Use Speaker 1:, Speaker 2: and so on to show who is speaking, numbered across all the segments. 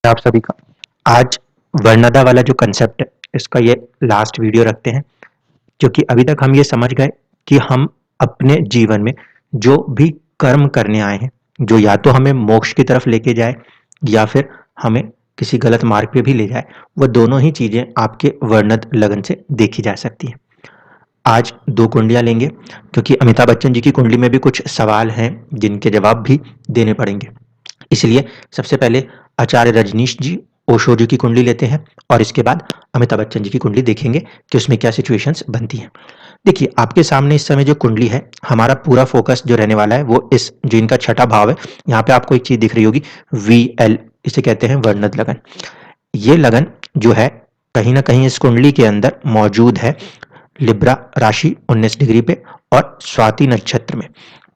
Speaker 1: आप सभी का आज वर्णदा वाला जो कंसेप्ट है इसका ये लास्ट वीडियो रखते हैं क्योंकि अभी तक हम ये समझ गए कि हम अपने जीवन में जो भी कर्म करने आए हैं जो या तो हमें मोक्ष की तरफ लेके जाए या फिर हमें किसी गलत मार्ग पे भी ले जाए वो दोनों ही चीजें आपके वर्णद लगन से देखी जा सकती हैं। आज दो कुंडलियां लेंगे क्योंकि अमिताभ बच्चन जी की कुंडली में भी कुछ सवाल हैं जिनके जवाब भी देने पड़ेंगे। इसलिए सबसे पहले आचार्य रजनीश जी ओशो जी की कुंडली लेते हैं और इसके बाद अमिताभ बच्चन जी की कुंडली देखेंगे कि उसमें क्या सिचुएशंस बनती हैं। देखिए आपके सामने इस समय जो कुंडली है हमारा पूरा फोकस जो रहने वाला है वो इस जो इनका छठा भाव है। यहाँ पे आपको एक चीज दिख रही होगी VL, इसे कहते हैं वर्णद लगन। ये लगन जो है कहीं ना कहीं इस कुंडली के अंदर मौजूद है लिब्रा राशि 19 डिग्री पे और स्वाति नक्षत्र में।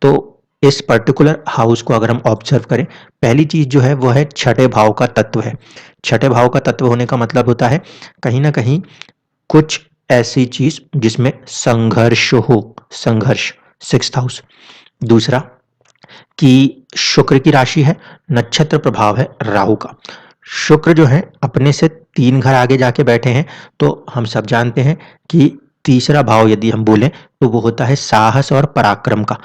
Speaker 1: तो इस पर्टिकुलर हाउस को अगर हम ऑब्जर्व करें, पहली चीज जो है वो है छठे भाव का तत्व है। छठे भाव का तत्व होने का मतलब होता है कहीं ना कहीं कुछ ऐसी चीज जिसमें संघर्ष हो, संघर्ष, सिक्स्थ हाउस। दूसरा कि शुक्र की राशि है, नक्षत्र प्रभाव है राहु का। शुक्र जो है अपने से 3 घर आगे जाके बैठे हैं, तो हम सब जानते हैं कि तीसरा भाव यदि हम बोलें तो वो होता है साहस और पराक्रम का।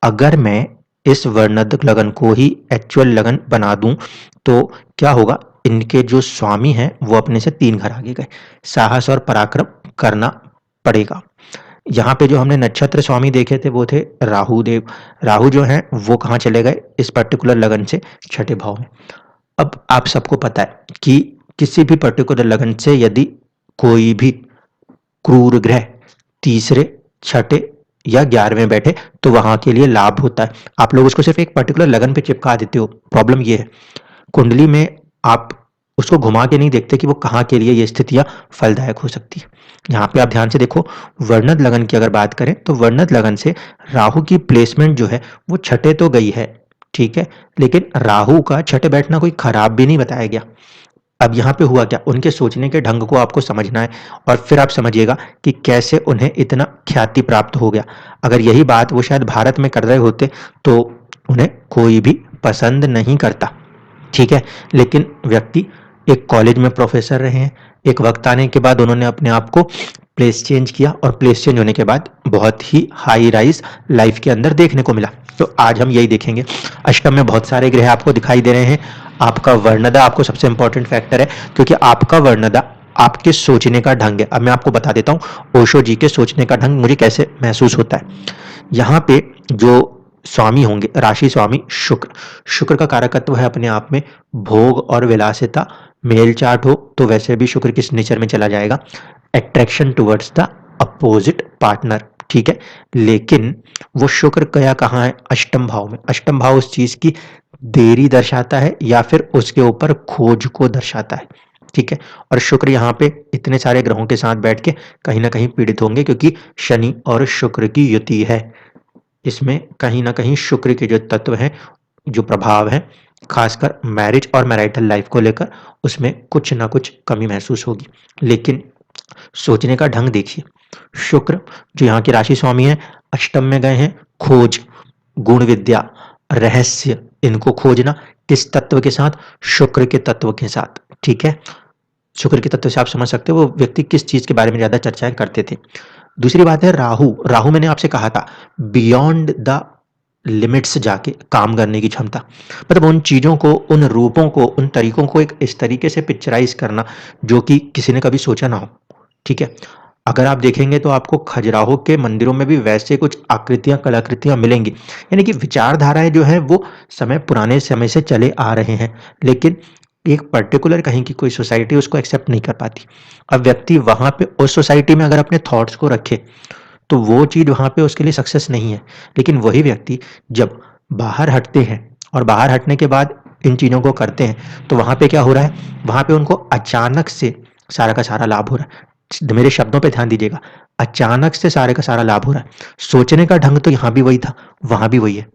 Speaker 1: अगर मैं इस वर्णद लगन को ही एक्चुअल लगन बना दूं तो क्या होगा, इनके जो स्वामी हैं वो अपने से 3 घर आगे गए। साहस और पराक्रम करना पड़ेगा। यहाँ पे जो हमने नक्षत्र स्वामी देखे थे वो थे राहु देव। राहु जो हैं वो कहाँ चले गए, इस पर्टिकुलर लगन से छठे भाव में। अब आप सबको पता है कि किसी भी पर्टिकुलर लगन से यदि कोई भी क्रूर ग्रह तीसरे, छठे या 11वें बैठे तो वहां के लिए लाभ होता है। आप लोग उसको सिर्फ एक पर्टिकुलर लगन पे चिपका देते हो। प्रॉब्लम ये है कुंडली में आप उसको घुमा के नहीं देखते कि वो कहाँ के लिए ये स्थितियां फलदायक हो सकती है। यहाँ पे आप ध्यान से देखो, वर्णद लगन की अगर बात करें तो वर्णद लगन से राहु की प्लेसमेंट जो है वो छठे तो गई है, ठीक है, लेकिन राहु का छठे बैठना कोई खराब भी नहीं बताया गया। अब यहाँ पे हुआ क्या, उनके सोचने के ढंग को आपको समझना है और फिर आप समझिएगा कि कैसे उन्हें इतना ख्याति प्राप्त हो गया। अगर यही बात वो शायद भारत में कर रहे होते तो उन्हें कोई भी पसंद नहीं करता, ठीक है। लेकिन व्यक्ति एक कॉलेज में प्रोफेसर रहे हैं, एक वक्त आने के बाद उन्होंने अपने आप को प्लेस चेंज किया और प्लेस चेंज होने के बाद बहुत ही हाई राइज लाइफ के अंदर देखने को मिला। तो आज हम यही देखेंगे। अष्टम में बहुत सारे ग्रह आपको दिखाई दे रहे हैं। आपका वर्णदा आपको सबसे इंपॉर्टेंट फैक्टर है क्योंकि आपका वर्णदा आपके सोचने का ढंग है। अब मैं आपको बता देता हूं ओशो जी के सोचने का ढंग मुझे कैसे महसूस होता है। यहाँ पे जो स्वामी होंगे, राशि स्वामी शुक्र, शुक्र का कारकत्व है अपने आप में भोग और विलासिता। मेल चार्ट हो तो वैसे भी शुक्र किस नेचर में चला जाएगा, attraction towards the opposite partner, ठीक है। लेकिन वो शुक्र कया कहाँ है, अष्टम भाव में। अष्टम भाव उस चीज की देरी दर्शाता है या फिर उसके ऊपर खोज को दर्शाता है, ठीक है। और शुक्र यहाँ पे इतने सारे ग्रहों के साथ बैठ के कहीं ना कहीं पीड़ित होंगे क्योंकि शनि और शुक्र की युति है। इसमें कहीं ना कहीं शुक्र के जो तत्व हैं, जो प्रभाव है, खासकर मैरिज और मैरिटल लाइफ को लेकर उसमें कुछ ना कुछ कमी महसूस होगी। लेकिन सोचने का ढंग देखिए, शुक्र जो यहाँ के राशि स्वामी है अष्टम में गए हैं, खोज, गुण विद्या, रहस्य, इनको खोजना किस तत्व के साथ, शुक्र के तत्व के साथ, ठीक है। शुक्र के तत्व से आप समझ सकते हो वो व्यक्ति किस चीज के बारे में ज्यादा चर्चाएं करते थे। दूसरी बात है राहु। राहु मैंने आपसे कहा था बियॉन्ड द लिमिट्स जाके काम करने की क्षमता, मतलब उन चीजों को, उन रूपों को, उन तरीकों को एक इस तरीके से पिक्चराइज करना जो कि किसी ने कभी सोचा ना हो, ठीक है। अगर आप देखेंगे तो आपको खजुराहो के मंदिरों में भी वैसे कुछ आकृतियां, कलाकृतियां मिलेंगी। यानी कि विचारधाराएं जो है वो समय, पुराने समय से चले आ रहे हैं, लेकिन एक पर्टिकुलर कहीं की कोई सोसाइटी उसको एक्सेप्ट नहीं कर पाती। अब व्यक्ति वहां पे उस सोसाइटी में अगर अपने थॉट्स को रखे तो वो चीज वहां पे उसके लिए सक्सेस नहीं है। लेकिन वही व्यक्ति जब बाहर हटते हैं और बाहर हटने के बाद इन चीजों को करते हैं तो वहां पे क्या हो रहा है, वहां पे उनको अचानक से सारा का सारा लाभ हो रहा है। मेरे शब्दों पे ध्यान दीजिएगा, अचानक से सारे का सारा लाभ हो रहा है। सोचने का ढंग तो यहां भी वही था, वहां भी वही है।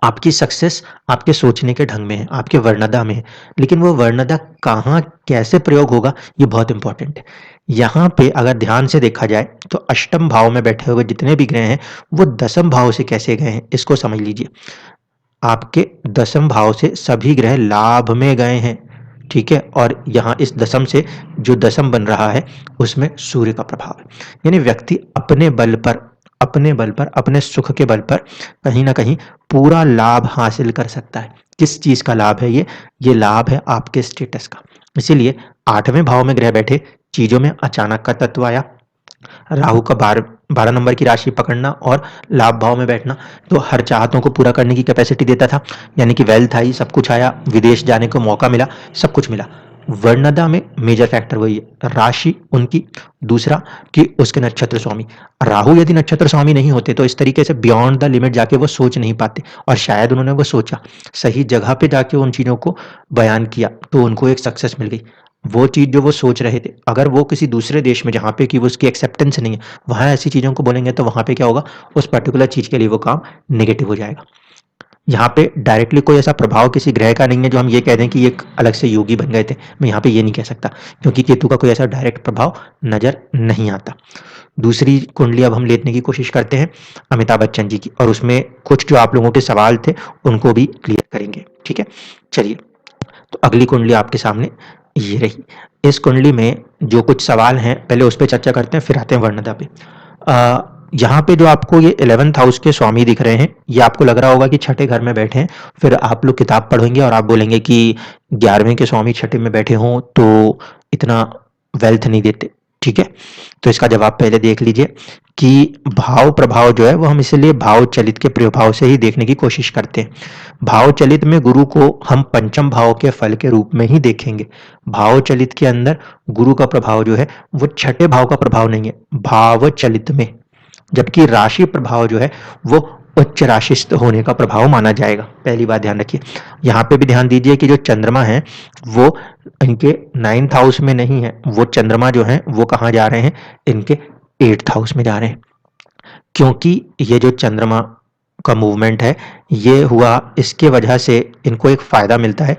Speaker 1: आपकी सक्सेस आपके सोचने के ढंग में है, आपके वर्णदा में है, लेकिन वो वर्णदा कहाँ कैसे प्रयोग होगा ये बहुत इंपॉर्टेंट है। यहाँ पे अगर ध्यान से देखा जाए तो अष्टम भाव में बैठे हुए जितने भी ग्रह हैं वो दसम भाव से कैसे गए हैं इसको समझ लीजिए। आपके दसम भाव से सभी ग्रह लाभ में गए हैं, ठीक है, और यहाँ इस दशम से जो दशम बन रहा है उसमें सूर्य का प्रभाव है। यानी व्यक्ति अपने बल पर अपने सुख के बल पर कहीं ना कहीं पूरा लाभ हासिल कर सकता है। किस चीज का लाभ है ये लाभ है आपके स्टेटस का। इसीलिए 8वें भाव में ग्रह बैठे, चीजों में अचानक का तत्व आया, राहु का 12 नंबर की राशि पकड़ना और लाभ भाव में बैठना तो हर चाहतों को पूरा करने की कैपेसिटी देता था। यानी कि वेल्थ आई, सब कुछ आया, विदेश जाने को मौका मिला, सब कुछ मिला। वर्णदा में मेजर फैक्टर वही है, राशि उनकी, दूसरा कि उसके नक्षत्र स्वामी। राहु यदि नक्षत्र स्वामी नहीं होते तो इस तरीके से बियॉन्ड द लिमिट जाके वो सोच नहीं पाते, और शायद उन्होंने वो सोचा, सही जगह पे जाके उन चीजों को बयान किया तो उनको एक सक्सेस मिल गई। वो चीज़ जो वो सोच रहे थे, अगर वो किसी दूसरे देश में जहाँ पे कि वो उसकी एक्सेप्टेंस नहीं है, वहाँ ऐसी चीज़ों को बोलेंगे तो वहाँ पे क्या होगा, उस पर्टिकुलर चीज़ के लिए वो काम नेगेटिव हो जाएगा। यहाँ पे डायरेक्टली कोई ऐसा प्रभाव किसी ग्रह का नहीं है जो हम ये कह दें कि ये एक अलग से योगी बन गए थे। मैं यहाँ पे ये नहीं कह सकता, क्योंकि केतु का कोई ऐसा डायरेक्ट प्रभाव नजर नहीं आता। दूसरी कुंडली अब हम लेने की कोशिश करते हैं अमिताभ बच्चन जी की, और उसमें कुछ जो आप लोगों के सवाल थे उनको भी क्लियर करेंगे। ठीक है, चलिए, तो अगली कुंडली आपके सामने ये रही। इस कुंडली में जो कुछ सवाल हैं पहले उस पर चर्चा करते हैं, फिर आते हैं वर्णदा पे। यहाँ पे जो आपको ये 11th हाउस के स्वामी दिख रहे हैं, ये आपको लग रहा होगा कि छठे घर में बैठे हैं। फिर आप लोग किताब पढ़ेंगे और आप बोलेंगे कि 11वें के स्वामी छठे में बैठे हों तो इतना वेल्थ नहीं देते। ठीक है, तो इसका जवाब पहले देख लीजिए कि भाव प्रभाव जो है वो हम इसलिए भाव चलित के प्रभाव से ही देखने की कोशिश करते हैं। भाव चलित में गुरु को हम पंचम भाव के फल के रूप में ही देखेंगे। भाव चलित के अंदर गुरु का प्रभाव जो है वो छठे भाव का प्रभाव नहीं है भाव चलित में, जबकि राशि प्रभाव जो है वो उच्च राशिस्थ होने का प्रभाव माना जाएगा। पहली बात ध्यान रखिए। यहाँ पे भी ध्यान दीजिए कि जो चंद्रमा है वो इनके 9th हाउस में नहीं है, वो चंद्रमा जो है वो कहाँ जा रहे हैं, इनके 8th हाउस में जा रहे हैं। क्योंकि ये जो चंद्रमा का मूवमेंट है ये हुआ इसके वजह से इनको एक फायदा मिलता है।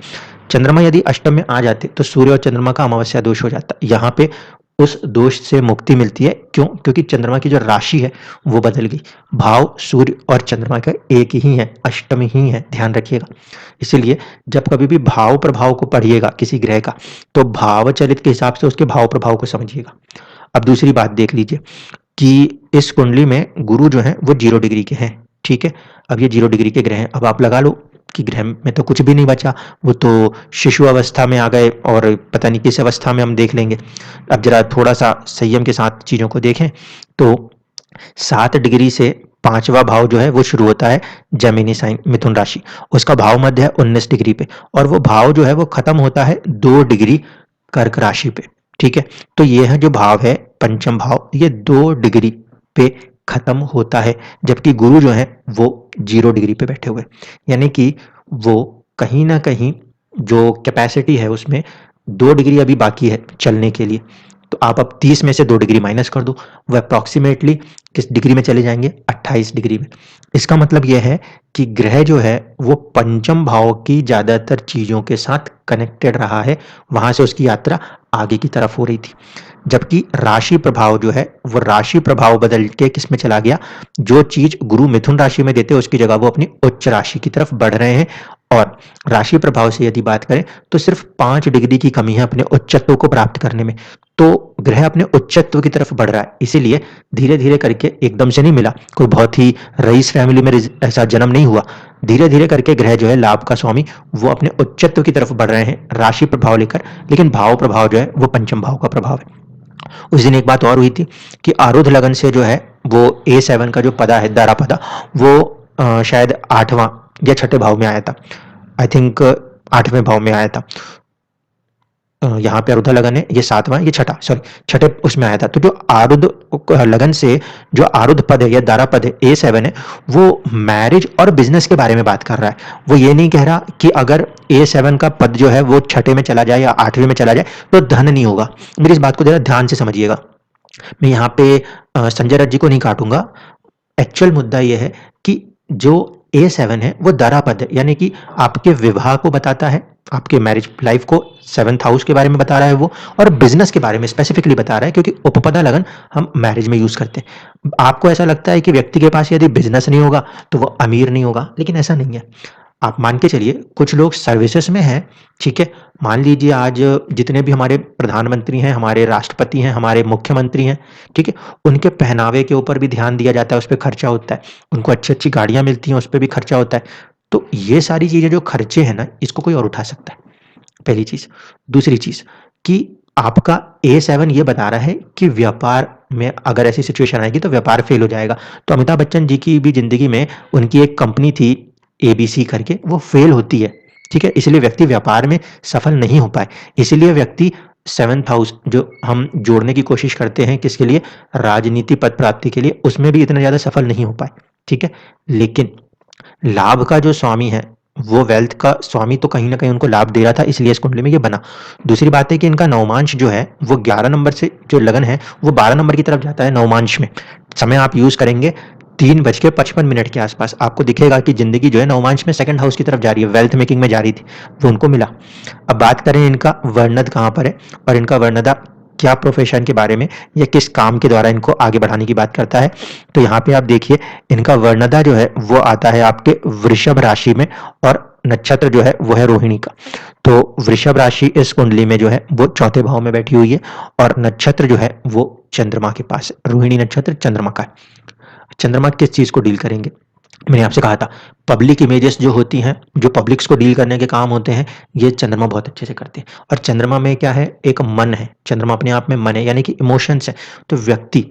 Speaker 1: चंद्रमा यदि अष्टम में आ जाते तो सूर्य और चंद्रमा का अमावस्या दोष हो जाता। यहाँ पे उस दोष से मुक्ति मिलती है। क्यों? क्योंकि चंद्रमा की जो राशि है वो बदल गई। भाव सूर्य और चंद्रमा का एक ही है, अष्टम ही है, ध्यान रखिएगा। इसीलिए जब कभी भी भाव प्रभाव को पढ़िएगा किसी ग्रह का तो भाव चलित के हिसाब से उसके भाव प्रभाव को समझिएगा। अब दूसरी बात देख लीजिए कि इस कुंडली में गुरु जो है वो 0 डिग्री के हैं। ठीक है, अब ये 0 डिग्री के ग्रह हैं। अब आप लगा लो कि ग्रह में तो कुछ भी नहीं बचा, वो तो शिशु अवस्था में आ गए और पता नहीं किस अवस्था में हम देख लेंगे। अब जरा थोड़ा सा संयम के साथ चीजों को देखें तो 7 डिग्री से 5वां भाव जो है वो शुरू होता है जमीनी साइन मिथुन राशि, उसका भाव मध्य है 19 डिग्री पे, और वो भाव जो है वो खत्म होता है 2 डिग्री कर्क राशि पे। ठीक है, तो ये है जो भाव है पंचम भाव, ये 2 डिग्री पे खत्म होता है, जबकि गुरु जो है वो 0 डिग्री पे बैठे हुए, यानी कि वो कहीं ना कहीं जो कैपेसिटी है उसमें 2 डिग्री अभी बाकी है चलने के लिए। तो आप अब 30 में से 2 डिग्री माइनस कर दो, वो अप्रॉक्सीमेटली किस डिग्री में चले जाएंगे, 28 डिग्री में। इसका मतलब यह है कि ग्रह जो है वो पंचम भाव की ज्यादातर चीजों के साथ कनेक्टेड रहा है, वहां से उसकी यात्रा आगे की तरफ हो रही थी। जबकि राशि प्रभाव जो है वो राशि प्रभाव बदल के किस में चला गया, जो चीज गुरु मिथुन राशि में देते उसकी जगह वो अपनी उच्च राशि की तरफ बढ़ रहे हैं। और राशि प्रभाव से यदि बात करें तो सिर्फ 5 डिग्री की कमी है अपने उच्चत्व को प्राप्त करने में, तो ग्रह अपने उच्चत्व की तरफ बढ़ रहा है। इसीलिए धीरे धीरे करके, एकदम से नहीं मिला, कोई बहुत ही रईस फैमिली में ऐसा जन्म नहीं हुआ, धीरे धीरे करके ग्रह जो है लाभ का स्वामी वो अपने उच्चत्व की तरफ बढ़ रहे हैं राशि प्रभाव लेकर। लेकिन भाव प्रभाव जो है वो पंचम भाव का प्रभाव है। उस दिन एक बात और हुई थी कि आरुद्ध लगन से जो है वो A7 का जो पदा है, दारा पदा, वो शायद 8वां या छठे भाव में आया था। आई थिंक 8वें भाव में आया था। यहाँ पे आरुद्ध लगन है, ये 7वां, ये छठे उसमें आया था। तो जो आरुद्ध लगन से जो आरुद्ध पद है या दारा पद है A7 है, वो मैरिज और बिजनेस के बारे में बात कर रहा है। वो ये नहीं कह रहा कि अगर A7 का पद जो है वो छठे में चला जाए या 8वें में चला जाए तो धन नहीं होगा। मेरी इस बात को जरा ध्यान से समझिएगा। मैं यहाँ पे संजय रथ जी को नहीं काटूंगा। एक्चुअल मुद्दा यह है कि जो A7 है वो दारा पद है, यानी कि आपके विवाह को बताता है, आपके मैरिज लाइफ को 7th हाउस के बारे में बता रहा है वो, और बिजनेस के बारे में स्पेसिफिकली बता रहा है, क्योंकि उपपदा लगन हम मैरिज में यूज करते हैं। आपको ऐसा लगता है कि व्यक्ति के पास यदि बिजनेस नहीं होगा तो वो अमीर नहीं होगा, लेकिन ऐसा नहीं है। आप मान के चलिए कुछ लोग सर्विसेज में हैं, ठीक है? मान लीजिए आज जितने भी हमारे प्रधानमंत्री हैं, हमारे राष्ट्रपति हैं, हमारे मुख्यमंत्री हैं, ठीक है? उनके पहनावे के ऊपर भी ध्यान दिया जाता है, उस पे खर्चा होता है। उनको अच्छी-अच्छी गाड़ियाँ मिलती हैं, उस पे भी खर्चा होता है। तो ये सारी चीज़ें जो खर्चे हैं ना, इसको कोई और उठा सकता है, पहली चीज़। दूसरी चीज़ कि आपका A7 ये बता रहा है कि व्यापार में अगर ऐसी सिचुएशन आएगी तो व्यापार फेल हो जाएगा। तो अमिताभ बच्चन जी की भी ज़िंदगी में उनकी एक कंपनी थी ABC करके, वो फेल होती है, ठीक है? इसलिए व्यक्ति व्यापार में सफल नहीं हो पाए। इसीलिए व्यक्ति 7th हाउस जो हम जोड़ने की कोशिश करते हैं किसके लिए? राजनीति पद प्राप्ति के लिए, उसमें भी इतना ज़्यादा सफल नहीं हो पाए, ठीक है? लेकिन लाभ का जो स्वामी है, वो वेल्थ का स्वामी तो कहीं न कहीं उनको लाभ दे रहा था, इसलिए इस कुंडली में ये बना। दूसरी बात है कि इनका नवमांश जो है, वो 11 नंबर से जो लगन है, वो 12 नंबर की तरफ जाता है नवमांश में। समय आप यूज़ करेंगे 3:55 के आसपास। आपको दिखेगा कि ज़िंदगी जो है नवमांश में सेकंड हाउस की तरफ जा रही है, वेल्थ मेकिंग में जा रही थी, वो उनको मिला। अब बात करें इनका वर्णद कहाँ पर है और इनका वर्णदा क्या प्रोफेशन के बारे में या किस काम के द्वारा इनको आगे बढ़ाने की बात करता है। तो यहाँ पे आप देखिए इनका वर्णदा जो है वो आता है आपके वृषभ राशि में और नक्षत्र जो है वो है रोहिणी का। तो वृषभ राशि इस कुंडली में जो है वो चौथे भाव में बैठी हुई है और नक्षत्र जो है वो चंद्रमा के पास है। रोहिणी नक्षत्र चंद्रमा का है। चंद्रमा किस चीज को डील करेंगे? मैंने आपसे कहा था पब्लिक इमेजेस जो होती हैं, जो पब्लिक्स को डील करने के काम होते हैं, ये चंद्रमा बहुत अच्छे से करते हैं। और चंद्रमा में क्या है? एक मन है। चंद्रमा अपने आप में मन है, यानी कि इमोशंस है। तो व्यक्ति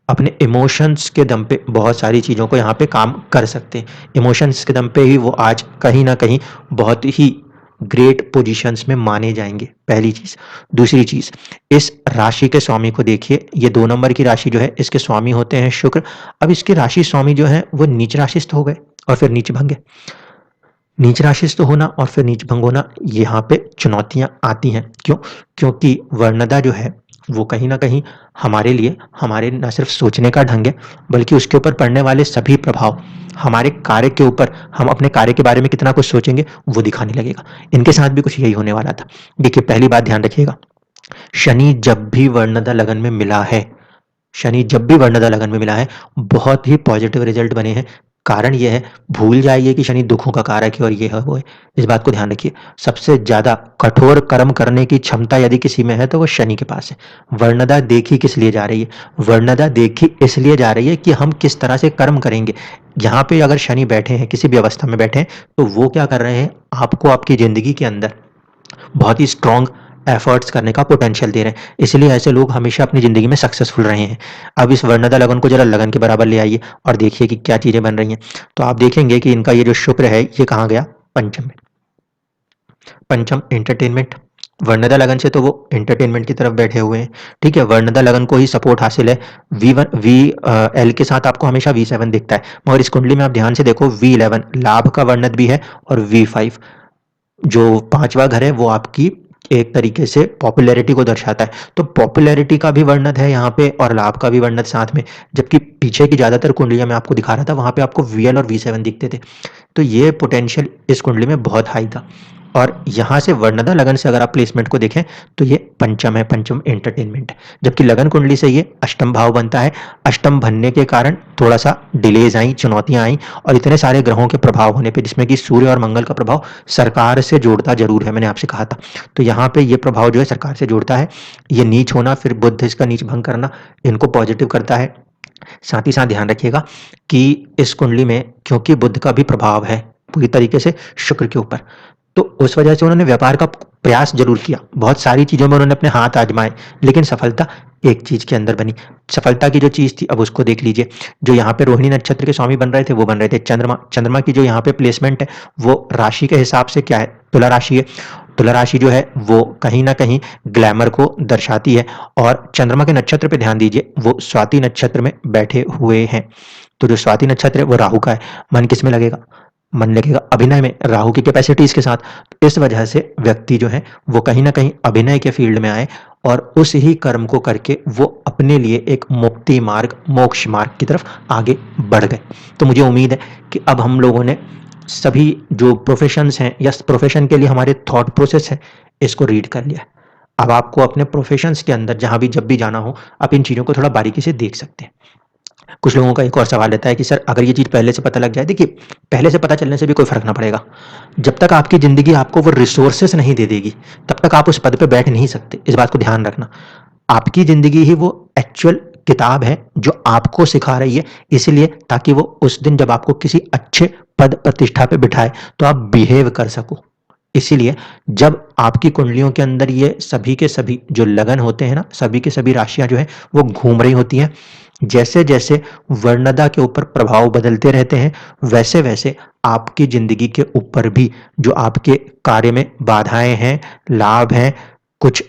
Speaker 1: अपने इमोशंस के दम पे बहुत सारी चीज़ों को यहाँ पे काम कर सकते हैं। इमोशंस के दम पे ही वो आज कहीं ना कहीं बहुत ही ग्रेट पोजीशंस में माने जाएंगे, पहली चीज। दूसरी चीज, इस राशि के स्वामी को देखिए, ये 2 नंबर की राशि जो है इसके स्वामी होते हैं शुक्र। अब इसके राशि स्वामी जो है वो नीच राशिस्थ हो गए और फिर नीच भंगे। नीच राशिस्थ होना और फिर नीच भंग होना, यहाँ पे चुनौतियां आती हैं। क्यों? क्योंकि वर्णदा जो है वो कहीं ना कहीं हमारे लिए, हमारे न सिर्फ सोचने का ढंग है बल्कि उसके ऊपर पड़ने वाले सभी प्रभाव हमारे कार्य के ऊपर, हम अपने कार्य के बारे में कितना कुछ सोचेंगे वो दिखाने लगेगा। इनके साथ भी कुछ यही होने वाला था। देखिए पहली बात ध्यान रखिएगा, शनि जब भी वर्णदा लगन में मिला है, शनि जब भी वर्णदा लगन में मिला है, बहुत ही पॉजिटिव रिजल्ट बने हैं। कारण यह है, भूल जाइए कि शनि दुखों का कारक है और ये है वो है। इस बात को ध्यान रखिए। सबसे ज्यादा कठोर कर्म करने की क्षमता यदि किसी में है तो वो शनि के पास है। वर्णदा देखी किस लिए जा रही है? वर्णदा देखी इसलिए जा रही है कि हम किस तरह से कर्म करेंगे। यहाँ पे अगर शनि बैठे हैं, किसी भी अवस्था में बैठे हैं, तो वो क्या कर रहे हैं? आपको आपकी जिंदगी के अंदर बहुत ही स्ट्रॉन्ग एफर्ट्स करने का पोटेंशियल दे रहे हैं। इसलिए ऐसे लोग हमेशा अपनी ज़िंदगी में सक्सेसफुल रहे हैं। अब इस वर्णदा लगन को ज़रा लगन के बराबर ले आइए और देखिए कि क्या चीज़ें बन रही हैं। तो आप देखेंगे कि इनका ये जो शुक्र है ये कहाँ गया? पंचम में। पंचम एंटरटेनमेंट। वर्णदा लगन से तो वो एंटरटेनमेंट की तरफ बैठे हुए हैं, ठीक है? वर्णदा लगन को ही सपोर्ट हासिल है। V1 V L के साथ आपको हमेशा V7 दिखता है, मगर इस कुंडली में आप ध्यान से देखो V11 लाभ का वर्णद भी है और V5 जो 5वां घर है वो आपकी एक तरीके से पॉपुलैरिटी को दर्शाता है। तो पॉपुलैरिटी का भी वर्णन है यहाँ पे और लाभ का भी वर्णन साथ में। जबकि पीछे की ज्यादातर कुंडलियां मैं आपको दिखा रहा था, वहां पे आपको VL और V7 दिखते थे। तो ये पोटेंशियल इस कुंडली में बहुत हाई था। और यहाँ से वर्णदा लगन से अगर आप प्लेसमेंट को देखें तो ये पंचम है, पंचम एंटरटेनमेंट है। जबकि लगन कुंडली से ये अष्टम भाव बनता है। अष्टम बनने के कारण थोड़ा सा डिलेज आई, चुनौतियां आई और इतने सारे ग्रहों के प्रभाव होने पे, जिसमें कि सूर्य और मंगल का प्रभाव सरकार से जोड़ता जरूर है, मैंने आपसे कहा था। तो यहाँ पे ये प्रभाव जो है सरकार से जोड़ता है। ये नीच होना, फिर बुध इसका नीच भंग करना, इनको पॉजिटिव करता है। साथ ही साथ ध्यान रखिएगा कि इस कुंडली में क्योंकि बुध का भी प्रभाव है पूरी तरीके से शुक्र के ऊपर, तो उस वजह से उन्होंने व्यापार का प्रयास जरूर किया। बहुत सारी चीजों में उन्होंने अपने हाथ आजमाए, लेकिन सफलता एक चीज के अंदर बनी। सफलता की जो चीज थी अब उसको देख लीजिए। जो यहाँ पे रोहिणी नक्षत्र के स्वामी बन रहे थे वो बन रहे थे चंद्रमा। चंद्रमा की जो यहाँ पे प्लेसमेंट है वो राशि के हिसाब से क्या है? तुला राशि है। तुला राशि जो है वो कहीं ना कहीं ग्लैमर को दर्शाती है। और चंद्रमा के नक्षत्र पे ध्यान दीजिए, वो स्वाति नक्षत्र में बैठे हुए हैं। तो जो स्वाति नक्षत्र है वो राहु का है। मन किस में लगेगा? मन लगेगा अभिनय में, राहु की कैपेसिटीज के साथ। इस वजह से व्यक्ति जो है वो कहीं ना कहीं अभिनय के फील्ड में आए और उस ही कर्म को करके वो अपने लिए एक मुक्ति मार्ग, मोक्ष मार्ग की तरफ आगे बढ़ गए। तो मुझे उम्मीद है कि अब हम लोगों ने सभी जो प्रोफेशंस हैं या प्रोफेशन के लिए हमारे थॉट प्रोसेस है, इसको रीड कर लिया है। अब आपको अपने प्रोफेशंस के अंदर जहां भी जब भी जाना हो, आप इन चीजों को थोड़ा बारीकी से देख सकते हैं। कुछ लोगों का एक और सवाल रहता है कि सर अगर ये चीज़ पहले से पता लग जाए, देखिए पहले से पता चलने से भी कोई फ़र्क ना पड़ेगा। जब तक आपकी ज़िंदगी आपको वो रिसोर्सेस नहीं दे देगी, तब तक आप उस पद पे बैठ नहीं सकते। इस बात को ध्यान रखना। आपकी ज़िंदगी ही वो एक्चुअल किताब है जो आपको सिखा रही है, इसलिए ताकि वो उस दिन जब आपको किसी अच्छे पद प्रतिष्ठा पे बिठाए तो आप बिहेव कर सको। इसीलिए जब आपकी कुंडलियों के अंदर ये सभी के सभी जो लगन होते हैं ना, सभी के सभी राशियां जो है वो घूम रही होती हैं, जैसे जैसे वर्णदा के ऊपर प्रभाव बदलते रहते हैं, वैसे वैसे आपकी जिंदगी के ऊपर भी जो आपके कार्य में बाधाएं हैं, लाभ हैं, कुछ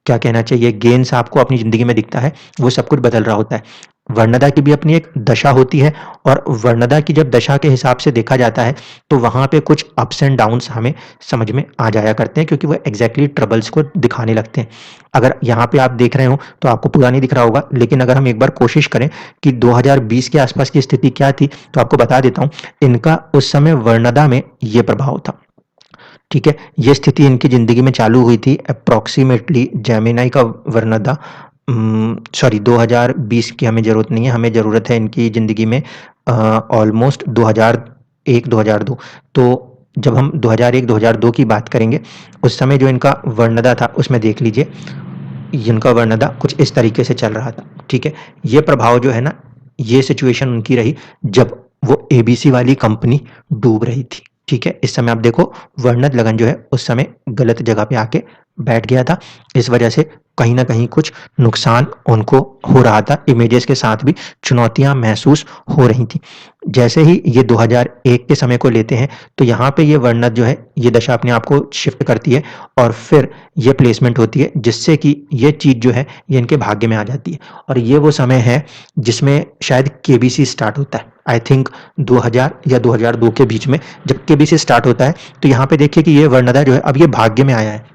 Speaker 1: क्या कहना चाहिए गेन्स आपको अपनी जिंदगी में दिखता है, वो सब कुछ बदल रहा होता है। वर्णदा की भी अपनी एक दशा होती है, और वर्णदा की जब दशा के हिसाब से देखा जाता है तो वहां पे कुछ अप्स एंड डाउन्स हमें समझ में आ जाया करते हैं, क्योंकि वो एग्जैक्टली ट्रबल्स को दिखाने लगते हैं। अगर यहाँ पे आप देख रहे हो तो आपको पूरा नहीं दिख रहा होगा, लेकिन अगर हम एक बार कोशिश करें कि 2020 के आसपास की स्थिति क्या थी तो आपको बता देता हूँ। इनका उस समय वर्णदा में ये प्रभाव था। ठीक है, ये स्थिति इनकी जिंदगी में चालू हुई थी अप्रोक्सीमेटली जेमिनाई का वर्णदा। सॉरी, 2020 की हमें जरूरत नहीं है, हमें जरूरत है इनकी जिंदगी में ऑलमोस्ट 2001-2002। तो जब हम 2001-2002 की बात करेंगे, उस समय जो इनका वर्णदा था उसमें देख लीजिए, इनका वर्णदा कुछ इस तरीके से चल रहा था। ठीक है, ये प्रभाव जो है ना, ये सिचुएशन उनकी रही जब वो एबीसी वाली कंपनी डूब रही थी। ठीक है, इस समय आप देखो वर्णद लगन जो है उस समय गलत जगह पे आके बैठ गया था, इस वजह से कहीं ना कहीं कुछ नुकसान उनको हो रहा था, इमेजेस के साथ भी चुनौतियां महसूस हो रही थी। जैसे ही ये 2001 के समय को लेते हैं तो यहाँ पे ये वर्णद जो है ये दशा अपने आप को शिफ्ट करती है, और फिर ये प्लेसमेंट होती है जिससे कि ये चीज जो है ये इनके भाग्य में आ जाती है। और ये वो समय है जिसमें शायद केबीसी स्टार्ट होता है, आई थिंक 2000 या 2002 के बीच में जब केबीसी स्टार्ट होता है। तो यहाँ पे देखिए कि ये वर्णदा जो है अब ये भाग्य में आया है,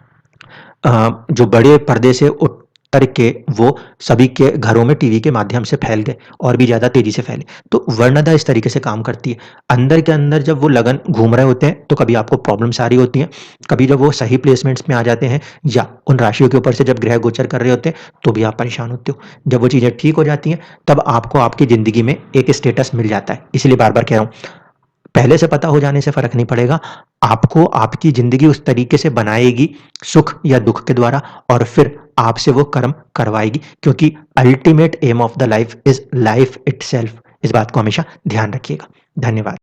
Speaker 1: जो बड़े पर्दे से उतर के वो सभी के घरों में टीवी के माध्यम से फैल गए और भी ज्यादा तेजी से फैले। तो वर्णदा इस तरीके से काम करती है। अंदर के अंदर जब वो लगन घूम रहे होते हैं तो कभी आपको प्रॉब्लम्स आ रही होती हैं, कभी जब वो सही प्लेसमेंट्स में आ जाते हैं या उन राशियों के ऊपर से जब ग्रह गोचर कर रहे होते हैं तो भी आप परेशान होते हो। जब वो चीजें ठीक हो जाती हैं तब आपको आपकी जिंदगी में एक स्टेटस मिल जाता है। इसलिए बार बार कह रहा हूं, पहले से पता हो जाने से फर्क नहीं पड़ेगा, आपको आपकी जिंदगी उस तरीके से बनाएगी, सुख या दुख के द्वारा, और फिर आपसे वो कर्म करवाएगी, क्योंकि ultimate aim of the life is life itself. इस बात को हमेशा ध्यान रखिएगा। धन्यवाद।